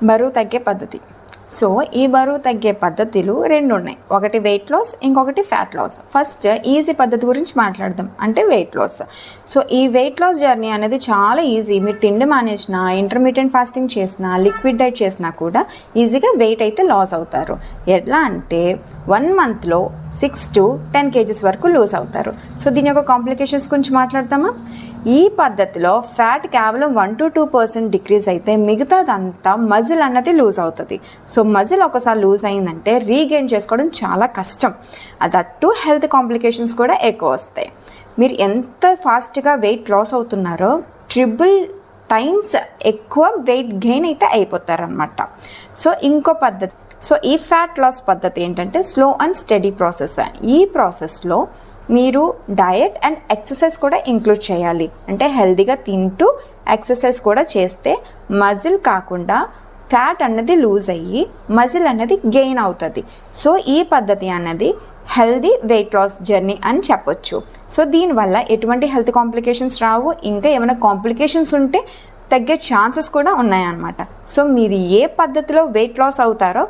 బరువు తగ్గే పద్ధతి. సో ఈ బరువు తగ్గే పద్ధతులు రెండు ఉన్నాయి. ఒకటి వెయిట్ లాస్, ఇంకొకటి ఫ్యాట్ లాస్. ఫస్ట్ ఈజీ పద్ధతి గురించి మాట్లాడదాం, అంటే వెయిట్ లాస్. సో ఈ వెయిట్ లాస్ జర్నీ అనేది చాలా ఈజీ. మీరు తిండి మానేసినా, ఇంటర్మీడియట్ ఫాస్టింగ్ చేసినా, లిక్విడ్ డైట్ చేసినా కూడా ఈజీగా వెయిట్ అయితే లాస్ అవుతారు. ఎట్లా అంటే 1 monthలో 6 to 10 kgs వరకు లూజ్ అవుతారు. సో దీని యొక్క కాంప్లికేషన్స్ గురించి మాట్లాడతామా? ఈ పద్ధతిలో ఫ్యాట్ కేవలం 1 to 2% డిక్రీజ్ అయితే మిగతాదంతా మజిల్ అన్నది లూజ్ అవుతుంది. సో మజిల్ ఒకసారి లూజ్ అయిందంటే రీగెయిన్ చేసుకోవడం చాలా కష్టం. అదట్టు హెల్త్ కాంప్లికేషన్స్ కూడా ఎక్కువ వస్తాయి. మీరు ఎంత ఫాస్ట్గా వెయిట్ లాస్ అవుతున్నారో ట్రిపుల్ టైమ్స్ ఎక్కువ వెయిట్ గెయిన్ అయితే అయిపోతారనమాట. సో ఇంకో పద్ధతి, సో ఈ ఫ్యాట్ లాస్ పద్ధతి ఏంటంటే స్లో అండ్ స్టడీ ప్రాసెస్. ఈ ప్రాసెస్లో మీరు డయట్ అండ్ ఎక్సర్సైజ్ కూడా ఇంక్లూడ్ చేయాలి. అంటే హెల్తీగా తింటూ ఎక్సర్సైజ్ కూడా చేస్తే మజిల్ కాకుండా ఫ్యాట్ అన్నది లూజ్ అయ్యి మజిల్ అన్నది గెయిన్ అవుతుంది. సో ఈ పద్ధతి అన్నది హెల్దీ వెయిట్ లాస్ జర్నీ అని చెప్పొచ్చు. సో దీనివల్ల ఎటువంటి హెల్త్ కాంప్లికేషన్స్ రావు. ఇంకా ఏమైనా కాంప్లికేషన్స్ ఉంటే తగ్గే ఛాన్సెస్ కూడా ఉన్నాయన్నమాట. సో మీరు ఏ పద్ధతిలో వెయిట్ లాస్ అవుతారో